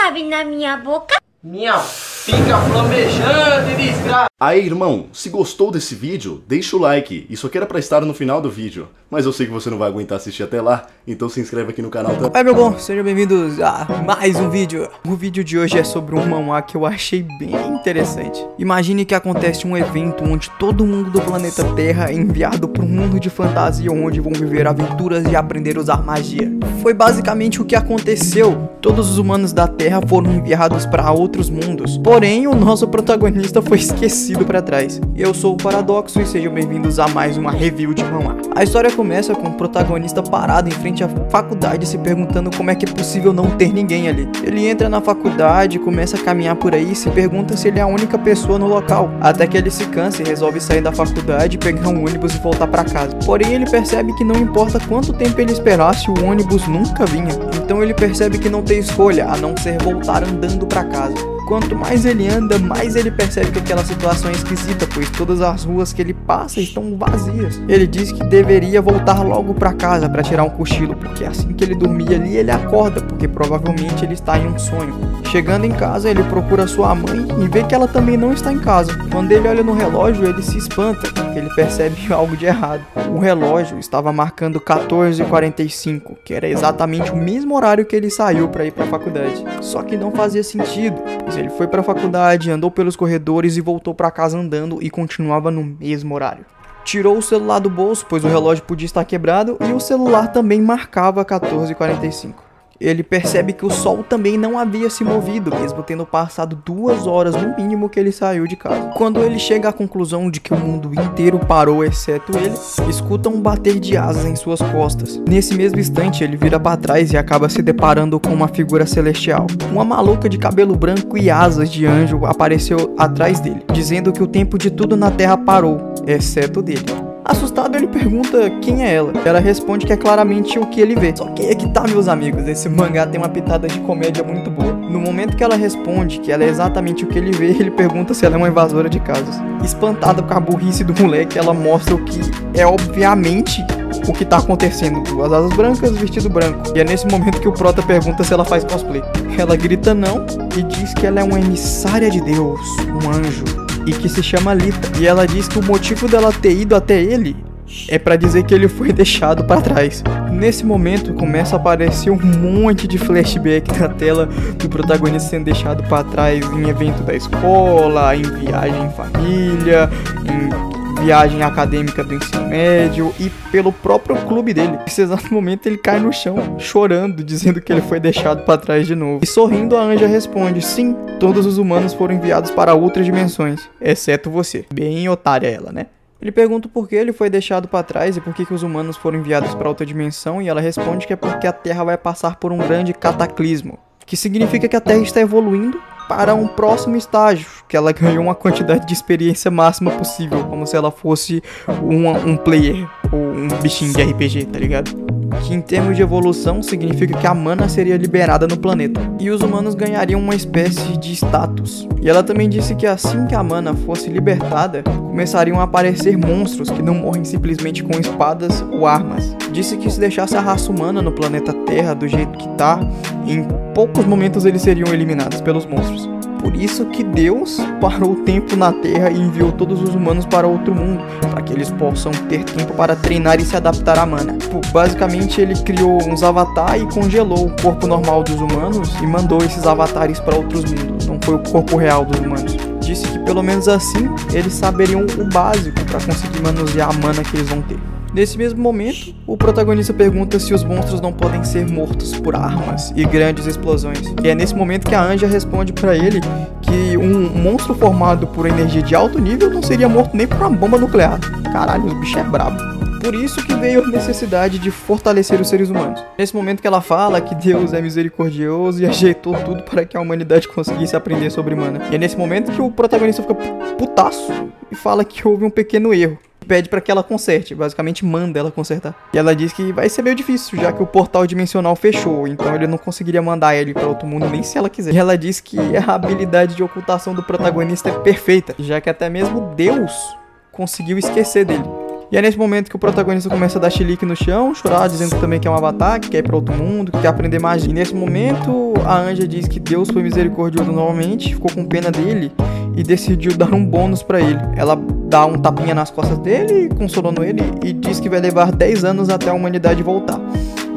cabe na minha boca. Minha pica flamejante, desgraça! Aí, irmão, se gostou desse vídeo, deixa o like. Isso aqui era pra estar no final do vídeo, mas eu sei que você não vai aguentar assistir até lá, então se inscreve aqui no canal também. Oi, meu bom, sejam bem-vindos a mais um vídeo. O vídeo de hoje é sobre um manhwa que eu achei bem interessante. Imagine que acontece um evento onde todo mundo do planeta Terra é enviado para um mundo de fantasia onde vão viver aventuras e aprender a usar magia. Foi basicamente o que aconteceu. Todos os humanos da Terra foram enviados para outros mundos, porém o nosso protagonista foi esquecido para trás. Eu sou o Paradoxo e sejam bem-vindos a mais uma review de manhwa. A história começa com o protagonista parado em frente à faculdade se perguntando como é que é possível não ter ninguém ali. Ele entra na faculdade, começa a caminhar por aí e se pergunta se ele é a única pessoa no local, até que ele se cansa e resolve sair da faculdade, pegar um ônibus e voltar para casa. Porém ele percebe que não importa quanto tempo ele esperasse, o ônibus nunca vinha. Então ele percebe que não tem escolha a não ser voltar andando para casa. Quanto mais ele anda, mais ele percebe que aquela situação é esquisita, pois todas as ruas que ele passa estão vazias. Ele diz que deveria voltar logo para casa para tirar um cochilo, porque assim que ele dormir ali, ele acorda, porque provavelmente ele está em um sonho. Chegando em casa, ele procura sua mãe e vê que ela também não está em casa. Quando ele olha no relógio, ele se espanta, porque ele percebe algo de errado. O relógio estava marcando 14h45, que era exatamente o mesmo horário que ele saiu para ir para a faculdade. Só que não fazia sentido. Ele foi para a faculdade, andou pelos corredores e voltou para casa andando e continuava no mesmo horário. Tirou o celular do bolso, pois o relógio podia estar quebrado e o celular também marcava 14h45. Ele percebe que o sol também não havia se movido, mesmo tendo passado 2 horas no mínimo que ele saiu de casa. Quando ele chega à conclusão de que o mundo inteiro parou, exceto ele, escuta um bater de asas em suas costas. Nesse mesmo instante, ele vira para trás e acaba se deparando com uma figura celestial. Uma maluca de cabelo branco e asas de anjo apareceu atrás dele, dizendo que o tempo de tudo na Terra parou, exceto dele. Assustado, ele pergunta quem é ela. Ela responde que é claramente o que ele vê. Só que é que tá, meus amigos, esse mangá tem uma pitada de comédia muito boa. No momento que ela responde que ela é exatamente o que ele vê, ele pergunta se ela é uma invasora de casas. Espantada com a burrice do moleque, ela mostra o que é obviamente o que tá acontecendo. 2 asas brancas, vestido branco. E é nesse momento que o prota pergunta se ela faz cosplay. Ela grita não e diz que ela é uma emissária de Deus, um anjo, e que se chama Lita. E ela diz que o motivo dela ter ido até ele é pra dizer que ele foi deixado pra trás. Nesse momento começa a aparecer um monte de flashback na tela do protagonista sendo deixado pra trás em evento da escola, em viagem em família, em viagem acadêmica do ensino médio e pelo próprio clube dele. Nesse exato momento ele cai no chão, chorando, dizendo que ele foi deixado para trás de novo. E sorrindo a anja responde, sim, todos os humanos foram enviados para outras dimensões, exceto você. Bem otária ela, né? Ele pergunta por que ele foi deixado para trás e por que os humanos foram enviados para outra dimensão, e ela responde que é porque a Terra vai passar por um grande cataclismo, que significa que a Terra está evoluindo para um próximo estágio, que ela ganhou uma quantidade de experiência máxima possível, como se ela fosse um player ou um bichinho de RPG, tá ligado? Que em termos de evolução significa que a mana seria liberada no planeta e os humanos ganhariam uma espécie de status. E ela também disse que assim que a mana fosse libertada, começariam a aparecer monstros que não morrem simplesmente com espadas ou armas. Disse que se deixasse a raça humana no planeta Terra do jeito que tá, em poucos momentos eles seriam eliminados pelos monstros. Por isso que Deus parou o tempo na Terra e enviou todos os humanos para outro mundo, para que eles possam ter tempo para treinar e se adaptar à mana. Basicamente ele criou uns avatares e congelou o corpo normal dos humanos e mandou esses avatares para outros mundos, não foi o corpo real dos humanos. Disse que pelo menos assim eles saberiam o básico para conseguir manusear a mana que eles vão ter. Nesse mesmo momento, o protagonista pergunta se os monstros não podem ser mortos por armas e grandes explosões. E é nesse momento que a anja responde pra ele que um monstro formado por energia de alto nível não seria morto nem por uma bomba nuclear. Caralho, os bichos é brabo. Por isso que veio a necessidade de fortalecer os seres humanos. Nesse momento que ela fala que Deus é misericordioso e ajeitou tudo para que a humanidade conseguisse aprender sobre mana. E é nesse momento que o protagonista fica putaço e fala que houve um pequeno erro. Pede pra que ela conserte, basicamente manda ela consertar. E ela diz que vai ser meio difícil, já que o portal dimensional fechou, então ele não conseguiria mandar ele pra outro mundo nem se ela quiser. E ela diz que a habilidade de ocultação do protagonista é perfeita, já que até mesmo Deus conseguiu esquecer dele. E é nesse momento que o protagonista começa a dar chilique no chão, chorar, dizendo também que é um avatar, que quer ir pra outro mundo, que quer aprender magia. E nesse momento, a Anja diz que Deus foi misericordioso novamente, ficou com pena dele e decidiu dar um bônus pra ele. Ela dá um tapinha nas costas dele, consolando ele, e diz que vai levar 10 anos até a humanidade voltar.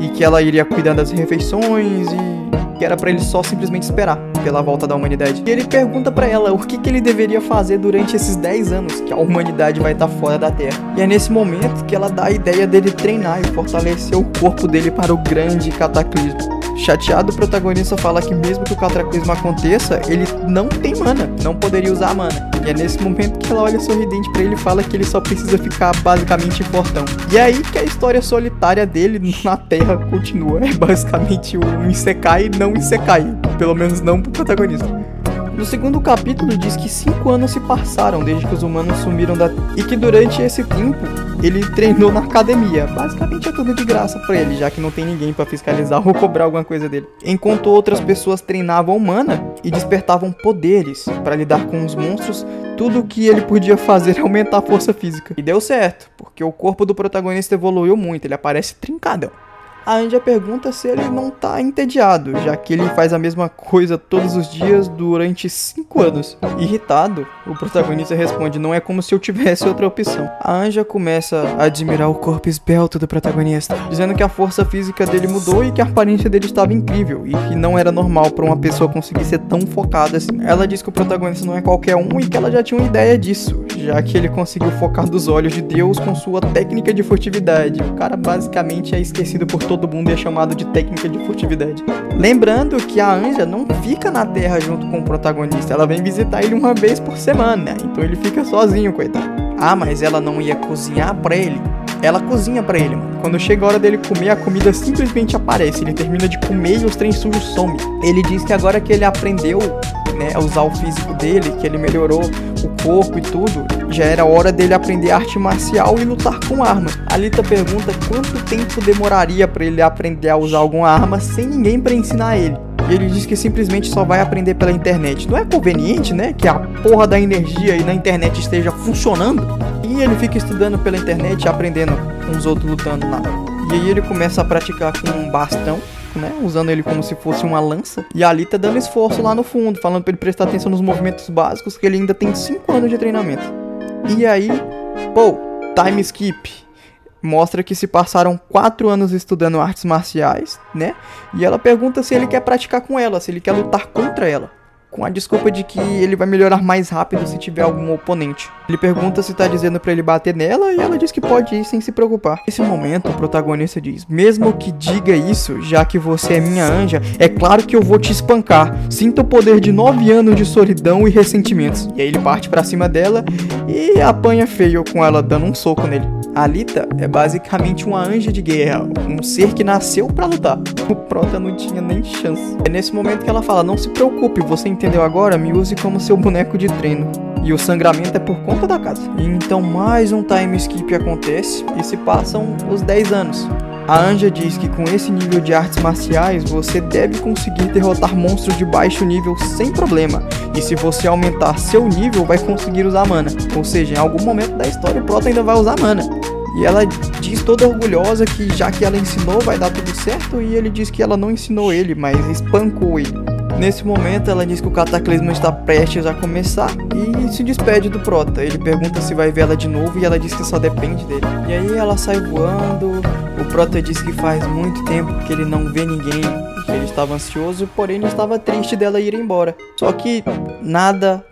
E que ela iria cuidar das refeições e que era pra ele só simplesmente esperar pela volta da humanidade. E ele pergunta pra ela o que ele deveria fazer durante esses 10 anos que a humanidade vai estar fora da Terra. E é nesse momento que ela dá a ideia dele treinar e fortalecer o corpo dele para o grande cataclismo. Chateado, o protagonista fala que mesmo que o cataclismo aconteça, ele não tem mana, não poderia usar mana. E é nesse momento que ela olha sorridente pra ele e fala que ele só precisa ficar basicamente fortão. E é aí que a história solitária dele na Terra continua. É basicamente um Isekai não Isekai, pelo menos não pro protagonista. No segundo capítulo diz que 5 anos se passaram desde que os humanos sumiram da Terra e que durante esse tempo ele treinou na academia. Basicamente é tudo de graça pra ele, já que não tem ninguém pra fiscalizar ou cobrar alguma coisa dele. Enquanto outras pessoas treinavam mana e despertavam poderes pra lidar com os monstros, tudo o que ele podia fazer é aumentar a força física. E deu certo, porque o corpo do protagonista evoluiu muito, ele aparece trincadão. A Anja pergunta se ele não tá entediado, já que ele faz a mesma coisa todos os dias durante 5 anos. Irritado, o protagonista responde: não é como se eu tivesse outra opção. A Anja começa a admirar o corpo esbelto do protagonista, dizendo que a força física dele mudou e que a aparência dele estava incrível, e que não era normal para uma pessoa conseguir ser tão focada assim. Ela diz que o protagonista não é qualquer um e que ela já tinha uma ideia disso, já que ele conseguiu focar dos olhos de Deus com sua técnica de furtividade. O cara basicamente é esquecido por todo mundo e é chamado de técnica de furtividade. Lembrando que a Anja não fica na Terra junto com o protagonista, ela vem visitar ele uma vez por semana, então ele fica sozinho, coitado. Ah, mas ela não ia cozinhar pra ele? Ela cozinha pra ele, mano. Quando chega a hora dele comer, a comida simplesmente aparece. Ele termina de comer e os trem sujos somem. Ele diz que agora que ele aprendeu, né, a usar o físico dele, que ele melhorou o corpo e tudo, já era hora dele aprender arte marcial e lutar com armas. A Alita pergunta quanto tempo demoraria pra ele aprender a usar alguma arma sem ninguém pra ensinar ele. E ele diz que simplesmente só vai aprender pela internet. Não é conveniente, né, que a porra da energia aí na internet esteja funcionando? E ele fica estudando pela internet e aprendendo com os outros lutando lá. E aí ele começa a praticar com um bastão, né, usando ele como se fosse uma lança. E a Alita dando esforço lá no fundo, falando pra ele prestar atenção nos movimentos básicos, que ele ainda tem 5 anos de treinamento. E aí, pô, time skip. Mostra que se passaram 4 anos estudando artes marciais, né? E ela pergunta se ele quer praticar com ela, se ele quer lutar contra ela, com a desculpa de que ele vai melhorar mais rápido se tiver algum oponente. Ele pergunta se tá dizendo pra ele bater nela e ela diz que pode ir sem se preocupar. Nesse momento, o protagonista diz: mesmo que diga isso, já que você é minha Anja, é claro que eu vou te espancar. Sinta o poder de 9 anos de solidão e ressentimentos. E aí ele parte pra cima dela e apanha feio com ela dando um soco nele. A Alita é basicamente uma anja de guerra, um ser que nasceu pra lutar. O prota não tinha nem chance. É nesse momento que ela fala: não se preocupe, você entendeu agora? Me use como seu boneco de treino. E o sangramento é por conta da casa. E então mais um time skip acontece e se passam os 10 anos. A Anja diz que com esse nível de artes marciais você deve conseguir derrotar monstros de baixo nível sem problema. E se você aumentar seu nível, vai conseguir usar mana. Ou seja, em algum momento da história o prota ainda vai usar mana. E ela diz toda orgulhosa que já que ela ensinou vai dar tudo certo. E ele diz que ela não ensinou ele, mas espancou ele. Nesse momento ela diz que o cataclismo está prestes a começar e se despede do prota. Ele pergunta se vai ver ela de novo e ela diz que só depende dele. E aí ela sai voando. O prota diz que faz muito tempo que ele não vê ninguém, que ele estava ansioso, porém ele estava triste dela ir embora. Só que nada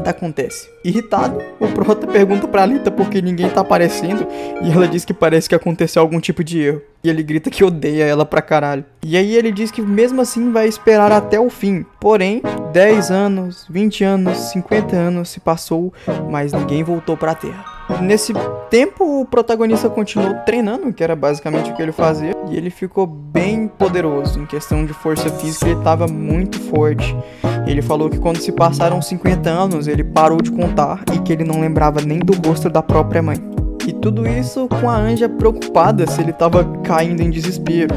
acontece. Irritado, o prota pergunta pra Alita por que ninguém tá aparecendo e ela diz que parece que aconteceu algum tipo de erro. E ele grita que odeia ela pra caralho. E aí ele diz que mesmo assim vai esperar até o fim. Porém, 10 anos, 20 anos, 50 anos se passou, mas ninguém voltou pra Terra. Nesse tempo, o protagonista continuou treinando, que era basicamente o que ele fazia, e ele ficou bem poderoso. Em questão de força física, ele estava muito forte. Ele falou que quando se passaram 50 anos, ele parou de contar e que ele não lembrava nem do rosto da própria mãe. E tudo isso com a Anja preocupada se ele estava caindo em desespero.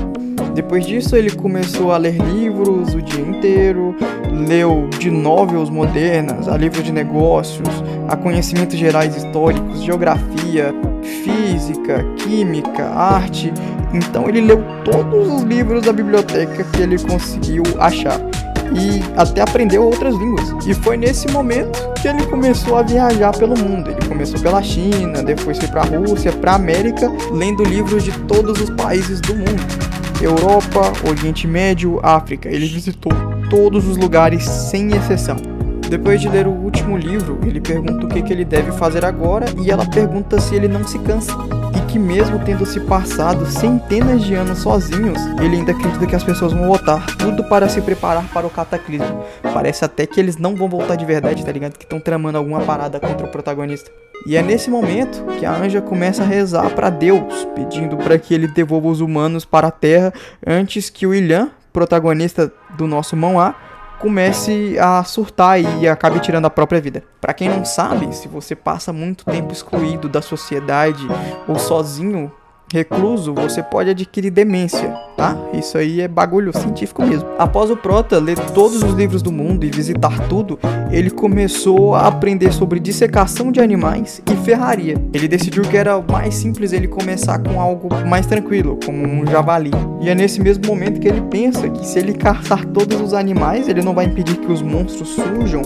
Depois disso, ele começou a ler livros o dia inteiro, leu de novelas modernas, a livros de negócios, a conhecimentos gerais históricos, geografia, física, química, arte. Então ele leu todos os livros da biblioteca que ele conseguiu achar e até aprendeu outras línguas. E foi nesse momento que ele começou a viajar pelo mundo. Ele começou pela China, depois foi para a Rússia, para a América, lendo livros de todos os países do mundo. Europa, Oriente Médio, África. Ele visitou todos os lugares sem exceção. Depois de ler o último livro, ele pergunta o que ele deve fazer agora e ela pergunta se ele não se cansa. E que mesmo tendo se passado centenas de anos sozinhos, ele ainda acredita que as pessoas vão voltar. Tudo para se preparar para o cataclismo. Parece até que eles não vão voltar de verdade, tá ligado? Que estão tramando alguma parada contra o protagonista. E é nesse momento que a Anja começa a rezar para Deus, pedindo para que ele devolva os humanos para a Terra antes que o William, protagonista do nosso Mão-A, comece a surtar e acabe tirando a própria vida. Pra quem não sabe, se você passa muito tempo excluído da sociedade ou sozinho, recluso, você pode adquirir demência, tá? Isso aí é bagulho científico mesmo. Após o Prota ler todos os livros do mundo e visitar tudo, ele começou a aprender sobre dissecação de animais e ferraria. Ele decidiu que era mais simples ele começar com algo mais tranquilo, como um javali. E é nesse mesmo momento que ele pensa que se ele caçar todos os animais, ele não vai impedir que os monstros surjam.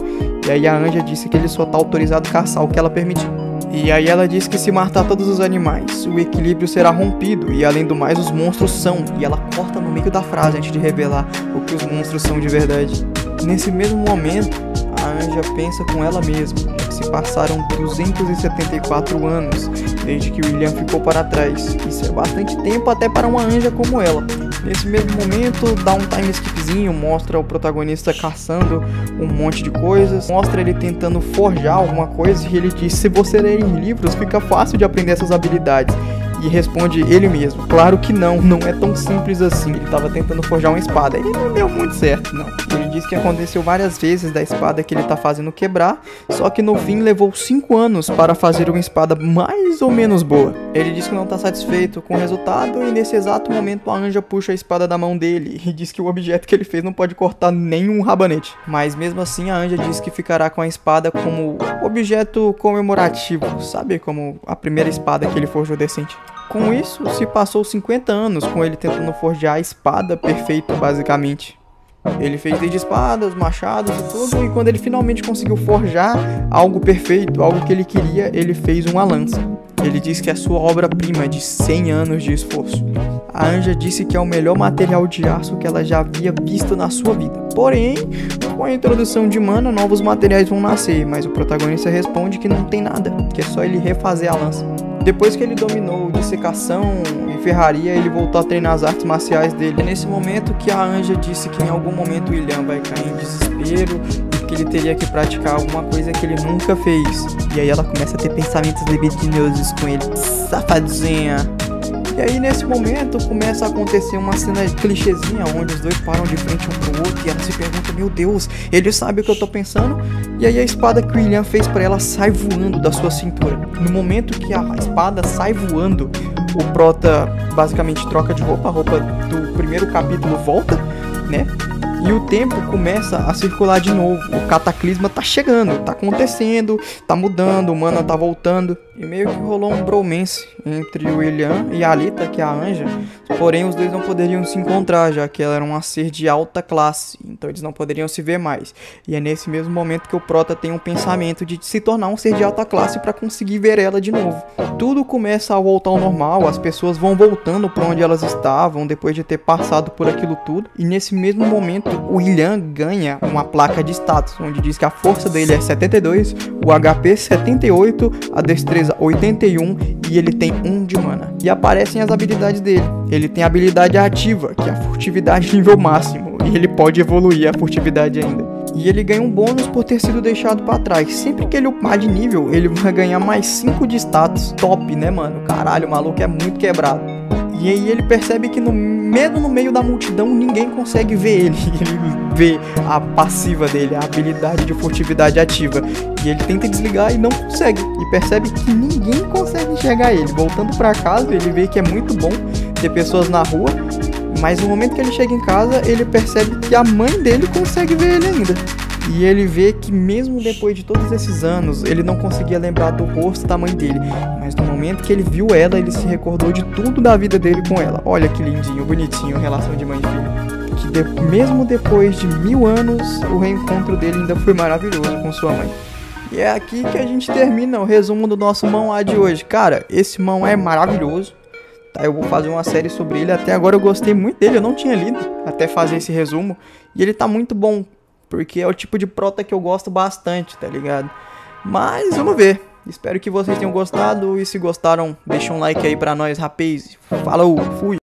E aí a Anja disse que ele só tá autorizado a caçar o que ela permitiu. E aí ela diz que se matar todos os animais, o equilíbrio será rompido e além do mais os monstros são. E ela corta no meio da frase antes de revelar o que os monstros são de verdade. Nesse mesmo momento, a Anja pensa com ela mesma, já que se passaram 274 anos desde que o William ficou para trás. Isso é bastante tempo até para uma anja como ela. Nesse mesmo momento, dá um time skipzinho, mostra o protagonista caçando um monte de coisas, mostra ele tentando forjar alguma coisa e ele diz: se você ler em livros, fica fácil de aprender essas habilidades. E responde ele mesmo: claro que não é tão simples assim. Ele estava tentando forjar uma espada e não deu muito certo, não. Ele diz que aconteceu várias vezes da espada que ele tá fazendo quebrar, só que no fim levou 5 anos para fazer uma espada mais ou menos boa. Ele diz que não tá satisfeito com o resultado e nesse exato momento a Anja puxa a espada da mão dele e diz que o objeto que ele fez não pode cortar nenhum rabanete. Mas mesmo assim a Anja diz que ficará com a espada como objeto comemorativo, sabe? Como a primeira espada que ele forjou decente. Com isso, se passou 50 anos com ele tentando forjar a espada perfeita, basicamente. Ele fez desde espadas, machados e tudo, e quando ele finalmente conseguiu forjar algo perfeito, algo que ele queria, ele fez uma lança. Ele diz que é sua obra-prima de 100 anos de esforço. A Anja disse que é o melhor material de aço que ela já havia visto na sua vida. Porém, com a introdução de mana, novos materiais vão nascer, mas o protagonista responde que não tem nada, que é só ele refazer a lança. Depois que ele dominou dissecação e ferraria, ele voltou a treinar as artes marciais dele. É nesse momento que a Anja disse que em algum momento o William vai cair em desespero e que ele teria que praticar alguma coisa que ele nunca fez. E aí ela começa a ter pensamentos libidinosos com ele. Safadinha! E aí nesse momento começa a acontecer uma cena clichêzinha onde os dois param de frente um pro outro e ela se pergunta: meu Deus, ele sabe o que eu tô pensando? E aí a espada que o William fez pra ela sai voando da sua cintura. No momento que a espada sai voando, o Prota basicamente troca de roupa, a roupa do primeiro capítulo volta, né? E o tempo começa a circular de novo. O cataclisma tá chegando, tá acontecendo, tá mudando, o mana tá voltando. E meio que rolou um bromance entre o William e a Alita, que é a Anja. Porém, os dois não poderiam se encontrar, já que ela era um ser de alta classe. Então eles não poderiam se ver mais. E é nesse mesmo momento que o Prota tem um pensamento de se tornar um ser de alta classe para conseguir ver ela de novo. Tudo começa a voltar ao normal, as pessoas vão voltando para onde elas estavam depois de ter passado por aquilo tudo. E nesse mesmo momento, o William ganha uma placa de status, onde diz que a força dele é 72, o HP 78, a destreza 81 e ele tem 1 de mana. E aparecem as habilidades dele. Ele tem a habilidade ativa, que é a furtividade nível máximo, e ele pode evoluir a furtividade ainda. E ele ganha um bônus por ter sido deixado pra trás. Sempre que ele upar de nível, ele vai ganhar mais 5 de status. Top, né, mano? Caralho, o maluco é muito quebrado. E aí ele percebe que mesmo no meio da multidão, ninguém consegue ver ele. Ele vê a passiva dele, a habilidade de furtividade ativa. E ele tenta desligar e não consegue. E percebe que ninguém consegue enxergar ele. Voltando pra casa, ele vê que é muito bom ter pessoas na rua. Mas no momento que ele chega em casa, ele percebe que a mãe dele consegue ver ele ainda. E ele vê que mesmo depois de todos esses anos, ele não conseguia lembrar do rosto da mãe dele. Mas no momento que ele viu ela, ele se recordou de tudo da vida dele com ela. Olha que lindinho, bonitinho, relação de mãe e filho. Que mesmo depois de 1000 anos, o reencontro dele ainda foi maravilhoso com sua mãe. E é aqui que a gente termina o resumo do nosso manhwa de hoje. Cara, esse manhwa é maravilhoso. Tá, eu vou fazer uma série sobre ele. Até agora eu gostei muito dele, eu não tinha lido até fazer esse resumo. E ele tá muito bom, porque é o tipo de prota que eu gosto bastante, tá ligado? Mas vamos ver. Espero que vocês tenham gostado. E se gostaram, deixa um like aí pra nós, rapaz. Falou, fui!